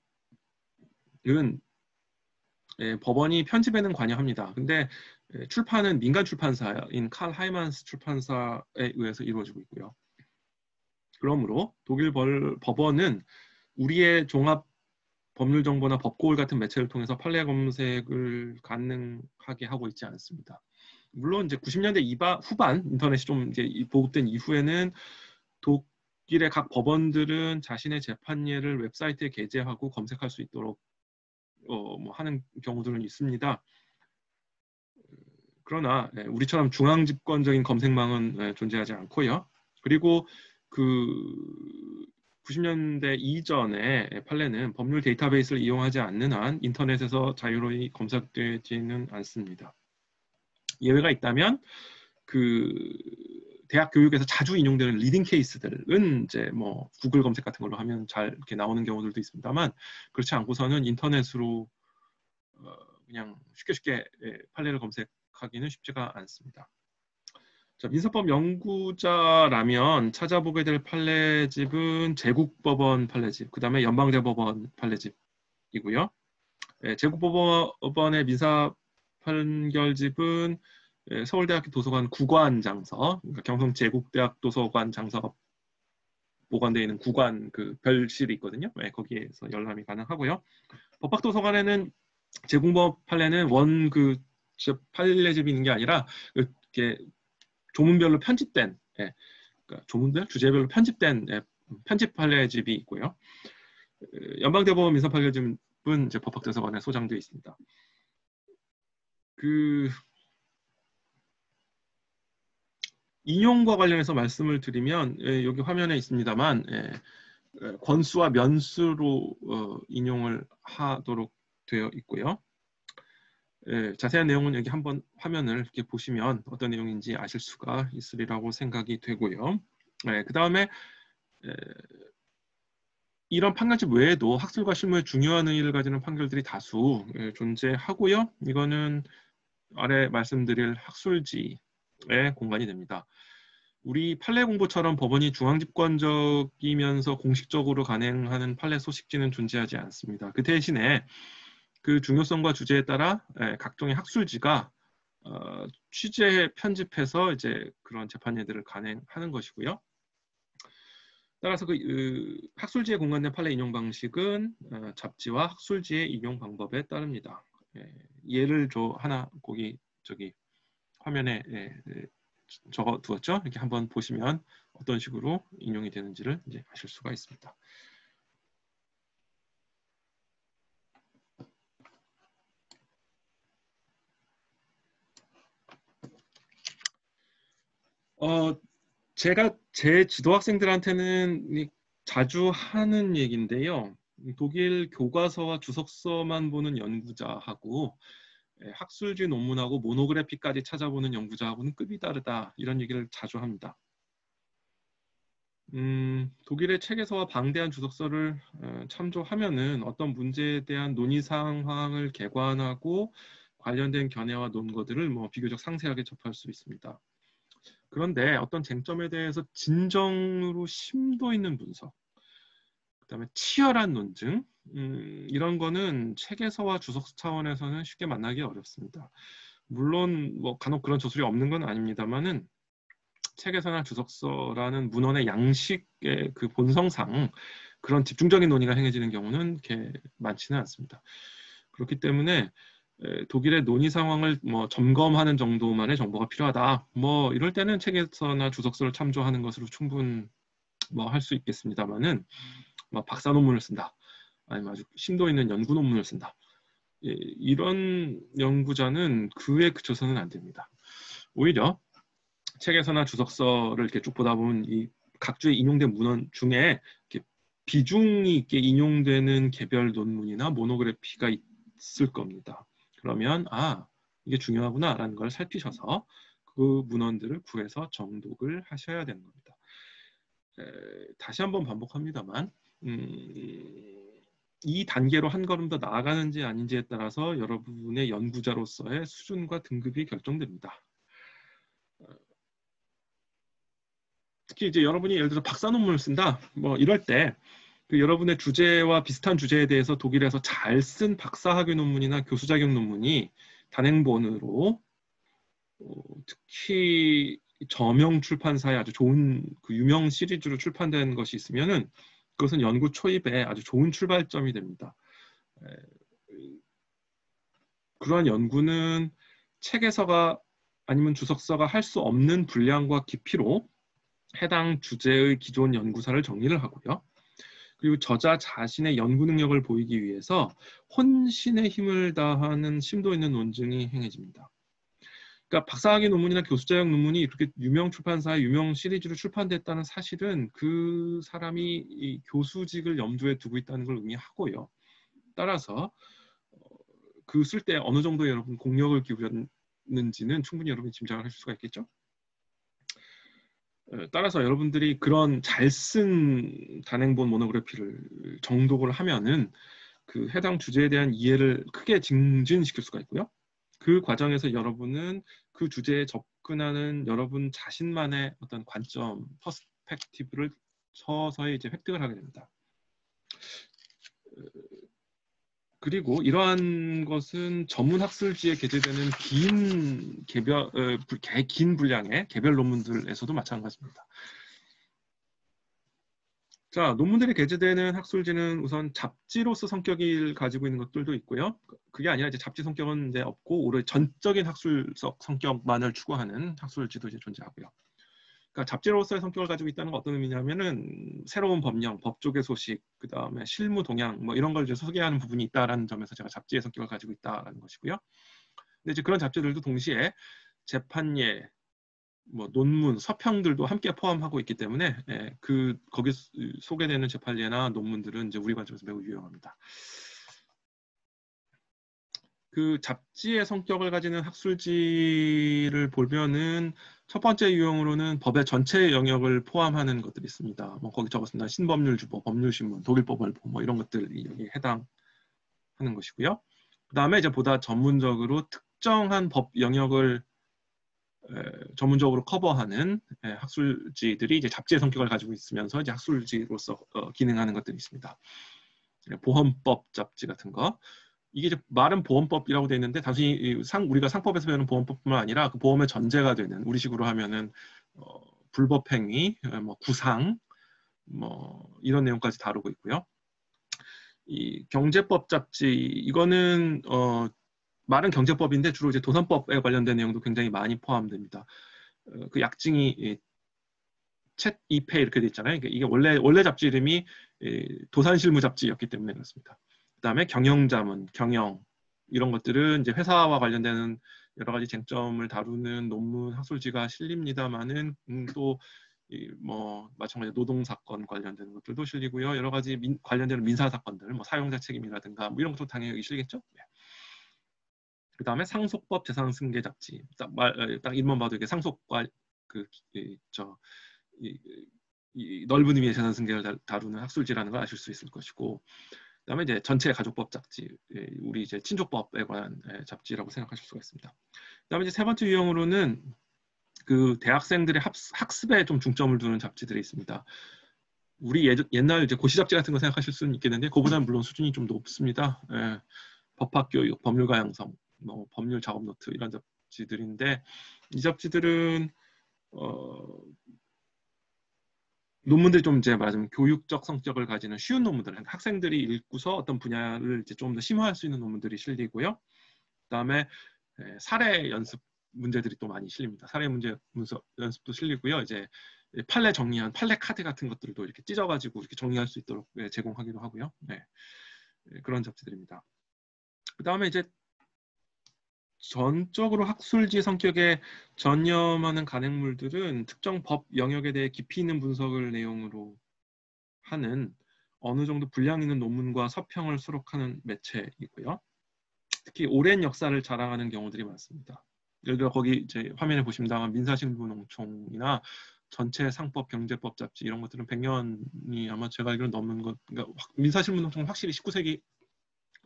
법원이 편집에는 관여합니다. 근데 출판은 민간 출판사인 칼 하이만스 출판사에 의해서 이루어지고 있고요. 그러므로 독일 법원은 우리의 종합 법률 정보나 법고울 같은 매체를 통해서 판례 검색을 가능하게 하고 있지 않습니다. 물론 이제 90년대 후반 인터넷이 좀 이제 보급된 이후에는 독일의 각 법원들은 자신의 재판 예를 웹사이트에 게재하고 검색할 수 있도록 뭐 하는 경우들은 있습니다. 그러나 우리처럼 중앙집권적인 검색망은 존재하지 않고요. 그리고 그 90년대 이전의 판례는 법률 데이터베이스를 이용하지 않는 한 인터넷에서 자유로이 검색되지는 않습니다. 예외가 있다면 그 대학 교육에서 자주 인용되는 리딩 케이스들은 이제 뭐 구글 검색 같은 걸로 하면 잘 이렇게 나오는 경우들도 있습니다만 그렇지 않고서는 인터넷으로 그냥 쉽게 판례를 검색하기는 쉽지가 않습니다. 자, 민사법 연구자라면 찾아보게 될 판례집은 제국법원 판례집, 그 다음에 연방대법원 판례집이고요. 제국법원의 민사 판결집은 서울대학교 도서관 구관 장서, 그러니까 경성 제국대학 도서관 장서가 보관되어 있는 구관 그 별실이 있거든요. 거기에서 열람이 가능하고요. 법학도서관에는 제국법 판례는 원 그 판례집이 있는 게 아니라 이렇게 조문별로 편집된 그러니까 조문별 주제별로 편집된 편집 판례집이 있고요. 연방대법원 민사 판례집은 이제 법학도서관에 소장되어 있습니다. 그 인용과 관련해서 말씀을 드리면 여기 화면에 있습니다만 권수와 면수로 인용을 하도록 되어 있고요. 자세한 내용은 여기 한번 화면을 이렇게 보시면 어떤 내용인지 아실 수가 있으리라고 생각이 되고요. 그 다음에 이런 판결집 외에도 학술과 실무에 중요한 의의를 가지는 판결들이 다수 존재하고요. 이거는 아래 말씀드릴 학술지의 공간이 됩니다. 우리 판례 공부처럼 법원이 중앙집권적이면서 공식적으로 간행하는 판례 소식지는 존재하지 않습니다. 그 대신에 그 중요성과 주제에 따라 각종의 학술지가 취재 편집해서 이제 그런 재판예들을 간행하는 것이고요. 따라서 그 학술지에 공간된 판례 인용 방식은 잡지와 학술지의 인용 방법에 따릅니다. 예를 하나 거기 저기 화면에 적어 두었죠. 이렇게 한번 보시면 어떤 식으로 인용이 되는지를 이제 아실 수가 있습니다. 제가 제 지도 학생들한테는 자주 하는 얘기인데요. 독일 교과서와 주석서만 보는 연구자하고 학술지 논문하고 모노그래피까지 찾아보는 연구자하고는 급이 다르다. 이런 얘기를 자주 합니다. 독일의 책에서와 방대한 주석서를 참조하면은 어떤 문제에 대한 논의 상황을 개관하고 관련된 견해와 논거들을 비교적 상세하게 접할 수 있습니다. 그런데 어떤 쟁점에 대해서 진정으로 심도 있는 분석, 그다음에 치열한 논증, 이런 거는 책에서와 주석서 차원에서는 쉽게 만나기 어렵습니다. 물론 간혹 그런 저술이 없는 건 아닙니다만은 책에서나 주석서라는 문헌의 양식의 그 본성상 그런 집중적인 논의가 행해지는 경우는 그렇게 많지는 않습니다. 그렇기 때문에 독일의 논의 상황을 점검하는 정도만의 정보가 필요하다. 이럴 때는 책에서나 주석서를 참조하는 것으로 충분 할 수 있겠습니다만은 박사 논문을 쓴다. 아니면 아주 심도 있는 연구 논문을 쓴다. 이런 연구자는 그에 그쳐서는 안 됩니다. 오히려 책에서나 주석서를 이렇게 쭉 보다 보면 이 각주에 인용된 문헌 중에 이렇게 비중이 있게 인용되는 개별 논문이나 모노그래피가 있을 겁니다. 그러면 이게 중요하구나라는 걸 살피셔서 그 문헌들을 구해서 정독을 하셔야 되는 겁니다. 다시 한번 반복합니다만 이 단계로 한 걸음 더 나아가는지 아닌지에 따라서 여러분의 연구자로서의 수준과 등급이 결정됩니다. 특히 이제 여러분이 예를 들어 박사 논문을 쓴다, 이럴 때 그 여러분의 주제와 비슷한 주제에 대해서 독일에서 잘 쓴 박사학위 논문이나 교수 자격 논문이 단행본으로 특히 저명 출판사에 아주 좋은 그 유명 시리즈로 출판된 것이 있으면은 그것은 연구 초입에 아주 좋은 출발점이 됩니다. 그러한 연구는 책에서가 아니면 주석서가 할 수 없는 분량과 깊이로 해당 주제의 기존 연구사를 정리를 하고요. 그리고 저자 자신의 연구 능력을 보이기 위해서 혼신의 힘을 다하는 심도 있는 논증이 행해집니다. 그러니까 박사학위 논문이나 교수자격 논문이 이렇게 유명 출판사의 유명 시리즈로 출판됐다는 사실은 그 사람이 이 교수직을 염두에 두고 있다는 걸 의미하고요. 따라서 그 쓸 때 어느 정도 여러분 공력을 기울였는지는 충분히 여러분이 짐작을 하실 수가 있겠죠. 따라서 여러분들이 그런 잘 쓴 단행본 모노그래피를 정독을 하면은 그 해당 주제에 대한 이해를 크게 증진시킬 수가 있고요. 그 과정에서 여러분은 그 주제에 접근하는 여러분 자신만의 어떤 관점, 퍼스펙티브를 서서히 이제 획득을 하게 됩니다. 그리고 이러한 것은 전문 학술지에 게재되는 긴 분량의 개별 논문들에서도 마찬가지입니다. 자, 논문들이 게재되는 학술지는 우선 잡지로서 성격을 가지고 있는 것들도 있고요. 그게 아니라 이제 잡지 성격은 이제 없고 오히려 전적인 학술적 성격만을 추구하는 학술지도 이제 존재하고요. 그러니까 잡지로서의 성격을 가지고 있다는 건 어떤 의미냐면은 새로운 법령, 법조계 소식, 그 다음에 실무 동향 이런 걸 이제 소개하는 부분이 있다라는 점에서 제가 잡지의 성격을 가지고 있다라는 것이고요. 근데 이제 그런 잡지들도 동시에 재판예, 논문, 서평들도 함께 포함하고 있기 때문에 거기 소개되는 재판예나 논문들은 이제 우리 관점에서 매우 유용합니다. 그 잡지의 성격을 가지는 학술지를 보면은 첫 번째 유형으로는 법의 전체 영역을 포함하는 것들이 있습니다. 거기 적었습니다. 신법률주보, 법률신문, 독일법원보 이런 것들이 여기에 해당하는 것이고요. 그 다음에 이제 보다 전문적으로 특정한 법 영역을 전문적으로 커버하는 학술지들이 이제 잡지의 성격을 가지고 있으면서 이제 학술지로서 기능하는 것들이 있습니다. 보험법 잡지 같은 거. 이게 이제 말은 보험법이라고 되어 있는데 단순히 우리가 상법에서 배우는 보험법뿐만 아니라 그 보험의 전제가 되는 우리식으로 하면은 불법행위, 구상, 이런 내용까지 다루고 있고요. 이 경제법 잡지 이거는 말은 경제법인데 주로 이제 도산법에 관련된 내용도 굉장히 많이 포함됩니다. 그 약징이 챗 2페 이렇게 돼 있잖아요. 이게 원래 잡지 이름이 도산실무 잡지였기 때문에 그렇습니다. 그다음에 경영자문, 경영 이런 것들은 이제 회사와 관련되는 여러 가지 쟁점을 다루는 논문 학술지가 실립니다만은 또 뭐 마찬가지로 노동 사건 관련된 것들도 실리고요. 여러 가지 관련된 민사 사건들, 뭐 사용자 책임이라든가 뭐 이런 것도 당연히 여기 실리겠죠. 네. 그 다음에 상속법 재산승계 잡지. 딱 이름만 봐도 이게 상속과 이 넓은 의미의 재산승계를 다루는 학술지라는 걸 아실 수 있을 것이고, 그다음에 이제 전체 가족법 잡지, 우리 이제 친족법에 관한 잡지라고 생각하실 수가 있습니다. 그다음에 이제 세 번째 유형으로는 그 대학생들의 학습에 좀 중점을 두는 잡지들이 있습니다. 우리 옛날 이제 고시 잡지 같은 거 생각하실 수는 있겠는데 그거보다는 물론 수준이 좀 높습니다. 법학교육, 법률가 양성, 뭐 법률 작업 노트 이런 잡지들인데 이 잡지들은 논문들이 좀 이제 말하자면 교육적 성격을 가지는 쉬운 논문들, 학생들이 읽고서 어떤 분야를 이제 좀 더 심화할 수 있는 논문들이 실리고요. 그다음에 사례 연습 문제들이 또 많이 실립니다. 사례 문제 연습도 실리고요. 이제 판례 정리한 판례 카드 같은 것들도 이렇게 찢어가지고 이렇게 정리할 수 있도록 제공하기도 하고요. 그런 잡지들입니다. 그다음에 이제 전적으로 학술지 성격에 전념하는 간행물들은 특정 법 영역에 대해 깊이 있는 분석을 내용으로 하는 어느 정도 분량 있는 논문과 서평을 수록하는 매체이고요. 특히 오랜 역사를 자랑하는 경우들이 많습니다. 예를 들어 거기 이제 화면에 보시면 민사신부농총이나 전체 상법 경제법 잡지 이런 것들은 100년이 아마 제가 알기로 넘는 것. 그러니까 민사신부농총은 확실히 19세기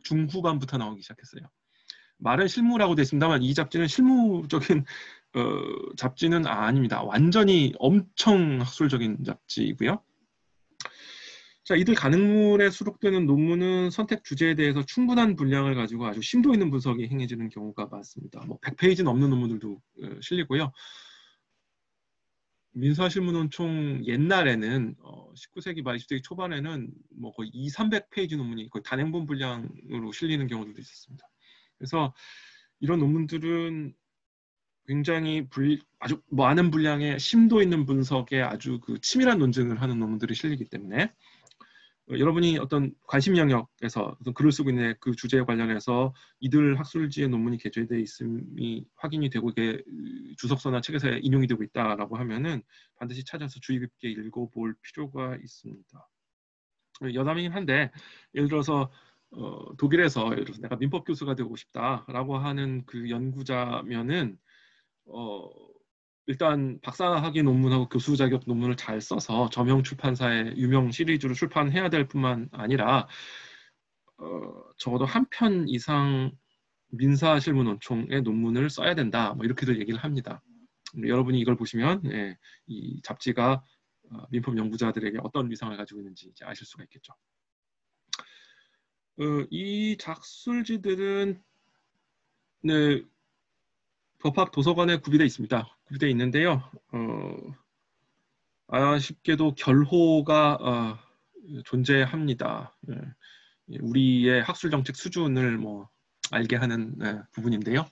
중후반부터 나오기 시작했어요. 말은 실무라고 되어 있습니다만 이 잡지는 실무적인 잡지는 아닙니다. 완전히 엄청 학술적인 잡지이고요. 자, 이들 간행물에 수록되는 논문은 선택 주제에 대해서 충분한 분량을 가지고 아주 심도 있는 분석이 행해지는 경우가 많습니다. 뭐 100페이지 넘는 논문들도 실리고요. 민사실무논총 옛날에는 19세기 말 20세기 초반에는 뭐 거의 200~300페이지 논문이 거의 단행본 분량으로 실리는 경우들도 있었습니다. 그래서 이런 논문들은 굉장히 아주 많은 분량의 심도 있는 분석에 아주 그 치밀한 논증을 하는 논문들이 실리기 때문에 여러분이 어떤 관심 영역에서 어떤 글을 쓰고 있는 그 주제에 관련해서 이들 학술지의 논문이 게재되어 있음이 확인이 되고 이게 주석서나 책에서 인용이 되고 있다라고 하면은 반드시 찾아서 주의 깊게 읽어볼 필요가 있습니다. 여담이긴 한데 예를 들어서 독일에서 예를 들어서 내가 민법 교수가 되고 싶다라고 하는 그 연구자면은 일단 박사학위 논문하고 교수 자격 논문을 잘 써서 저명 출판사의 유명 시리즈로 출판해야 될 뿐만 아니라 적어도 한 편 이상 민사실무논총의 논문을 써야 된다. 뭐 이렇게들 얘기를 합니다. 여러분이 이걸 보시면 이 잡지가 민법 연구자들에게 어떤 위상을 가지고 있는지 이제 아실 수가 있겠죠. 이 작술지들은 법학 도서관에 구비되어 있습니다. 구비되어 있는데요. 아쉽게도 결호가 존재합니다. 우리의 학술 정책 수준을 뭐 알게 하는 부분인데요.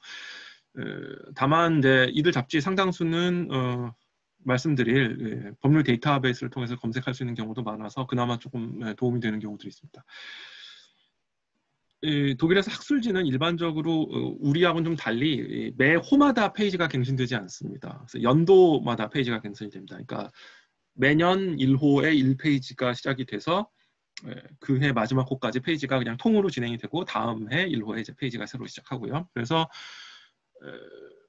다만 이제 이들 잡지 상당수는 말씀드릴 법률 데이터베이스를 통해서 검색할 수 있는 경우도 많아서 그나마 조금 도움이 되는 경우들이 있습니다. 독일에서 학술지는 일반적으로 우리하고는 좀 달리 매 호마다 페이지가 갱신되지 않습니다. 그래서 연도마다 페이지가 갱신이 됩니다. 그러니까 매년 1호에 1페이지가 시작이 돼서 그 해 마지막 호까지 페이지가 그냥 통으로 진행이 되고 다음 해 1호에 이제 페이지가 새로 시작하고요. 그래서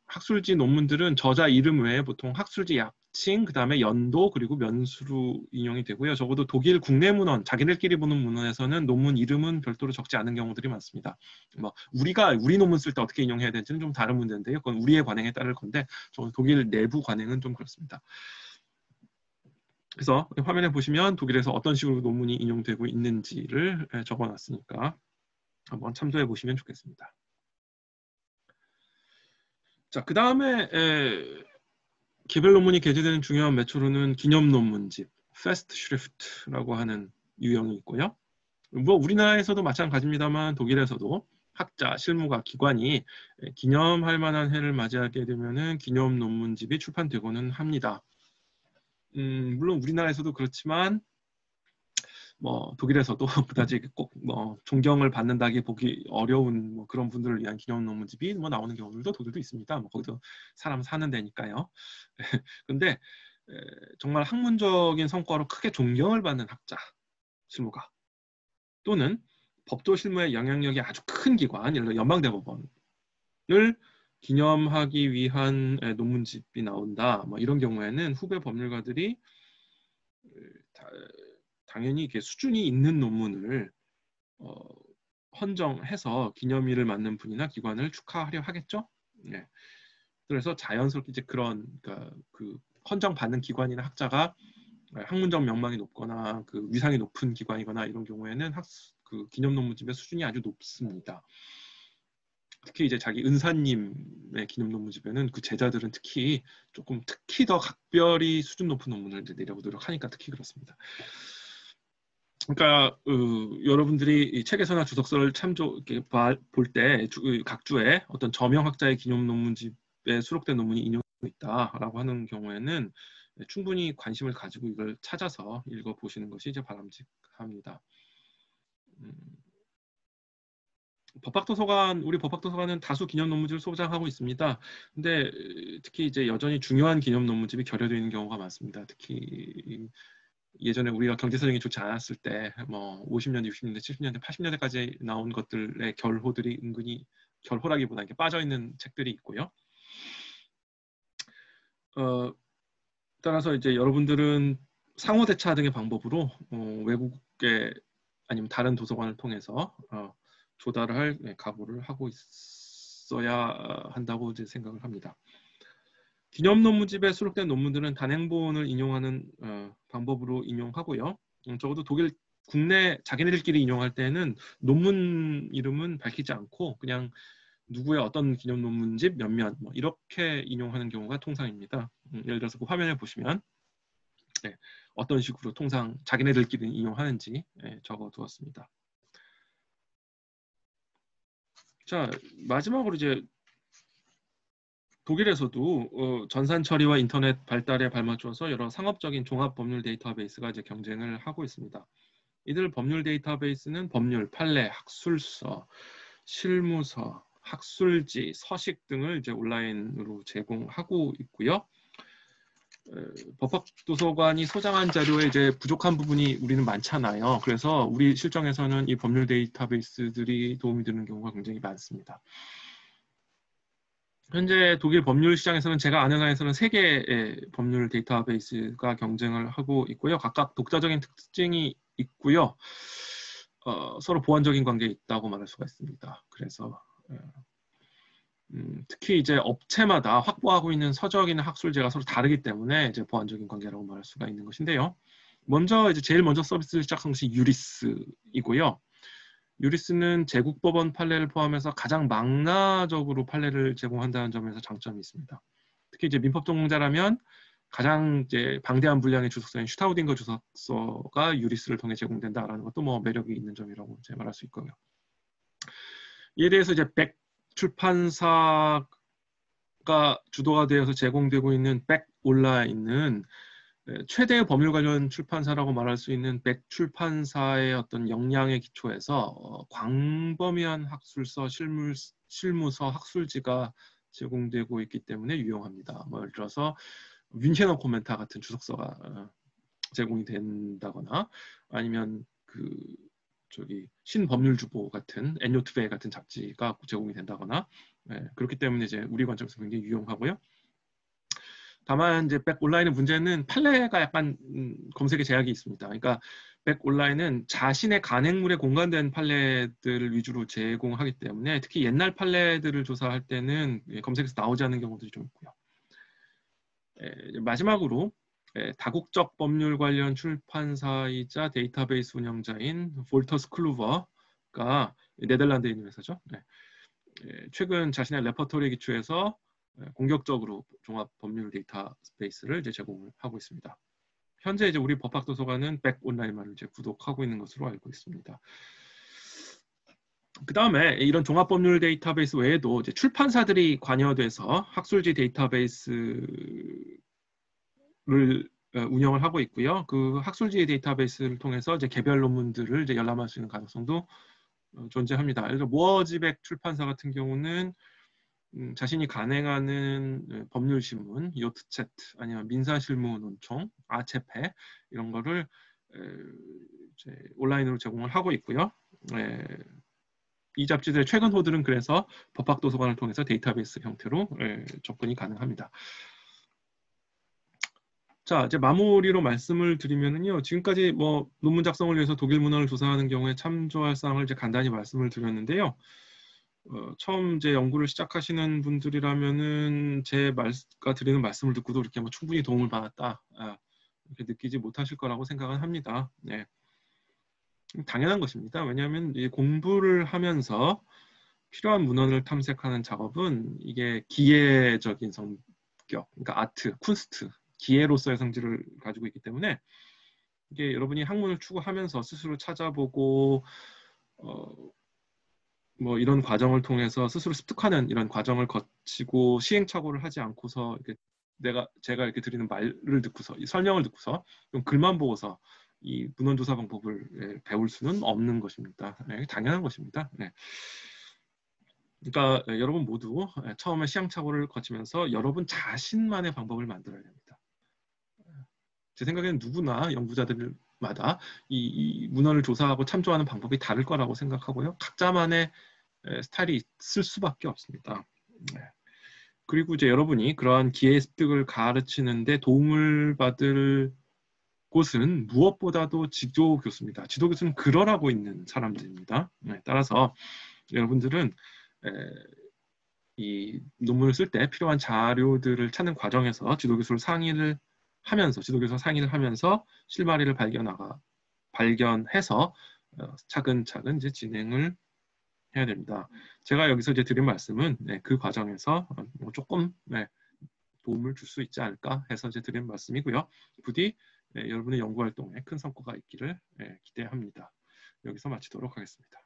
학술지 논문들은 저자 이름 외에 보통 학술지 약칭, 그 다음에 연도, 그리고 면수로 인용이 되고요. 적어도 독일 국내 문헌, 자기들끼리 보는 문헌에서는 논문 이름은 별도로 적지 않은 경우들이 많습니다. 뭐 우리가 우리 논문 쓸 때 어떻게 인용해야 되는지는 좀 다른 문제인데요. 그건 우리의 관행에 따를 건데 독일 내부 관행은 좀 그렇습니다. 그래서 화면에 보시면 독일에서 어떤 식으로 논문이 인용되고 있는지를 적어놨으니까 한번 참조해 보시면 좋겠습니다. 자, 그 다음에 개별 논문이 게재되는 중요한 매초로는 기념 논문집, Festschrift라고 하는 유형이 있고요. 뭐 우리나라에서도 마찬가지입니다만 독일에서도 학자, 실무가, 기관이 기념할 만한 해를 맞이하게 되면은 기념 논문집이 출판되고는 합니다. 물론 우리나라에서도 그렇지만 뭐 독일에서도 그다지 꼭 뭐 존경을 받는다기 보기 어려운 뭐 그런 분들을 위한 기념 논문집이 뭐 나오는 경우들도 독일도 있습니다. 뭐 거기도 사람 사는 데니까요. 근데 정말 학문적인 성과로 크게 존경을 받는 학자, 실무가 또는 법조 실무의 영향력이 아주 큰 기관, 예를 들어 연방대법원을 기념하기 위한 논문집이 나온다. 뭐 이런 경우에는 후배 법률가들이 당연히 이게 수준이 있는 논문을 헌정해서 기념일을 맞는 분이나 기관을 축하하려 하겠죠. 네. 그래서 자연스럽게 이제 그런 그러니까 그 헌정받는 기관이나 학자가 학문적 명망이 높거나 그 위상이 높은 기관이거나 이런 경우에는 그 기념 논문집의 수준이 아주 높습니다. 특히 이제 자기 은사님의 기념 논문집에는 그 제자들은 특히 더 각별히 수준 높은 논문을 이제 내려고 노력하니까 특히 그렇습니다. 그러니까 여러분들이 이 책에서나 주석서를 볼 때 각 주에 어떤 저명학자의 기념 논문집에 수록된 논문이 인용되고 있다라고 하는 경우에는 충분히 관심을 가지고 이걸 찾아서 읽어보시는 것이 이제 바람직합니다. 우리 법학도서관은 다수 기념 논문집을 소장하고 있습니다. 근데 특히 이제 여전히 중요한 기념 논문집이 결여되어 있는 경우가 많습니다. 특히 예전에 우리가 경제사정이 좋지 않았을 때 뭐 50년대, 60년대, 70년대, 80년대까지 나온 것들의 결호들이 은근히 결호라기보다 이렇게 빠져 있는 책들이 있고요. 따라서 이제 여러분들은 상호 대차 등의 방법으로 외국에 아니면 다른 도서관을 통해서 조달을 할 각오를 하고 있어야 한다고 이제 생각을 합니다. 기념 논문집에 수록된 논문들은 단행본을 인용하는 방법으로 인용하고요. 적어도 국내 자기네들끼리 인용할 때는 논문 이름은 밝히지 않고 그냥 누구의 어떤 기념 논문집 몇몇 뭐 이렇게 인용하는 경우가 통상입니다. 예를 들어서 그 화면에 보시면 어떤 식으로 통상 자기네들끼리 인용하는지 적어두었습니다. 자, 마지막으로 이제 독일에서도 전산 처리와 인터넷 발달에 발맞춰서 여러 상업적인 종합 법률 데이터베이스가 이제 경쟁을 하고 있습니다. 이들 법률 데이터베이스는 법률, 판례, 학술서, 실무서, 학술지, 서식 등을 이제 온라인으로 제공하고 있고요. 법학도서관이 소장한 자료에 이제 부족한 부분이 우리는 많잖아요. 그래서 우리 실정에서는 이 법률 데이터베이스들이 도움이 되는 경우가 굉장히 많습니다. 현재 독일 법률 시장에서는 제가 아는 한에서는 3개의 법률 데이터베이스가 경쟁을 하고 있고요. 각각 독자적인 특징이 있고요. 서로 보완적인 관계에 있다고 말할 수가 있습니다. 그래서 특히 이제 업체마다 확보하고 있는 서적이나 학술제가 서로 다르기 때문에 이제 보완적인 관계라고 말할 수가 있는 것인데요. 제일 먼저 서비스를 시작한 것이 유리스이고요. 유리스는 제국법원 판례를 포함해서 가장 망라적으로 판례를 제공한다는 점에서 장점이 있습니다. 특히 이제 민법 전공자라면 가장 이제 방대한 분량의 주석서인 슈타우딩거 주석서가 유리스를 통해 제공된다라는 것도 뭐 매력이 있는 점이라고 이제 말할 수 있고요. 이에 대해서 이제 백 출판사가 주도가 되어서 제공되고 있는 백 온라인은 최대의 법률 관련 출판사라고 말할 수 있는 백 출판사의 어떤 역량에 기초해서 광범위한 학술서, 실무서, 학술지가 제공되고 있기 때문에 유용합니다. 뭐 예를 들어서 뮌헨어 코멘타 같은 주석서가 제공이 된다거나 아니면 신법률주보 같은 엔요트베 같은 잡지가 제공이 된다거나 그렇기 때문에 이제 우리 관점에서 굉장히 유용하고요. 다만 이제 백 온라인의 문제는 판례가 약간 검색에 제약이 있습니다. 그러니까 백 온라인은 자신의 간행물에 공간된 판례들을 위주로 제공하기 때문에 특히 옛날 판례들을 조사할 때는 검색에서 나오지 않는 경우들이 좀 있고요. 마지막으로 다국적 법률 관련 출판사이자 데이터베이스 운영자인 볼터스 클루버가 네덜란드에 있는 회사죠. 최근 자신의 레퍼토리에 기초해서 공격적으로 종합 법률 데이터베이스를 이제 제공을 하고 있습니다. 현재 이제 우리 법학도서관은 백 온라인만을 이제 구독하고 있는 것으로 알고 있습니다. 그 다음에 이런 종합 법률 데이터베이스 외에도 이제 출판사들이 관여돼서 학술지 데이터베이스를 운영을 하고 있고요. 그 학술지 데이터베이스를 통해서 이제 개별 논문들을 이제 열람할 수 있는 가능성도 존재합니다. 예를 들어 모어지백 출판사 같은 경우는 자신이 간행하는 법률신문, 요트채트 아니면 민사실무논총, 아체페 이런 거를 이제 온라인으로 제공을 하고 있고요. 이 잡지들의 최근 호들은 그래서 법학도서관을 통해서 데이터베이스 형태로 접근이 가능합니다. 자, 이제 마무리로 말씀을 드리면은요. 지금까지 뭐 논문 작성을 위해서 독일 문헌을 조사하는 경우에 참조할 사항을 이제 간단히 말씀을 드렸는데요. 처음 이제 연구를 시작하시는 분들이라면은 제가 드리는 말씀을 듣고도 이렇게 뭐 충분히 도움을 받았다 이렇게 느끼지 못하실 거라고 생각은 합니다. 네. 당연한 것입니다. 왜냐하면 이 공부를 하면서 필요한 문헌을 탐색하는 작업은 이게 기계적인 성격, 그러니까 아트, 쿤스트, 기회로서의 성질을 가지고 있기 때문에 이게 여러분이 학문을 추구하면서 스스로 찾아보고 뭐 이런 과정을 통해서 스스로 습득하는 이런 과정을 거치고 시행착오를 하지 않고서 이렇게 제가 이렇게 드리는 말을 듣고서 이 설명을 듣고서 좀 글만 보고서 이 문헌조사 방법을 배울 수는 없는 것입니다. 네, 당연한 것입니다. 네. 그러니까 여러분 모두 처음에 시행착오를 거치면서 여러분 자신만의 방법을 만들어야 됩니다. 제 생각에는 누구나 연구자들마다 이 문헌을 조사하고 참조하는 방법이 다를 거라고 생각하고요. 각자만의 스타일이 있을 수밖에 없습니다. 네. 그리고 이제 여러분이 그러한 기회 습득을 가르치는데 도움을 받을 곳은 무엇보다도 지도교수입니다. 지도교수는 그러라고 있는 사람들입니다. 네, 따라서 여러분들은 이 논문을 쓸 때 필요한 자료들을 찾는 과정에서 지도교수와 상의를 하면서 실마리를 발견해서 차근차근 이제 진행을 해야 됩니다. 제가 여기서 이제 드린 말씀은 그 과정에서 조금 도움을 줄 수 있지 않을까 해서 이제 드린 말씀이고요. 부디 여러분의 연구 활동에 큰 성과가 있기를 기대합니다. 여기서 마치도록 하겠습니다.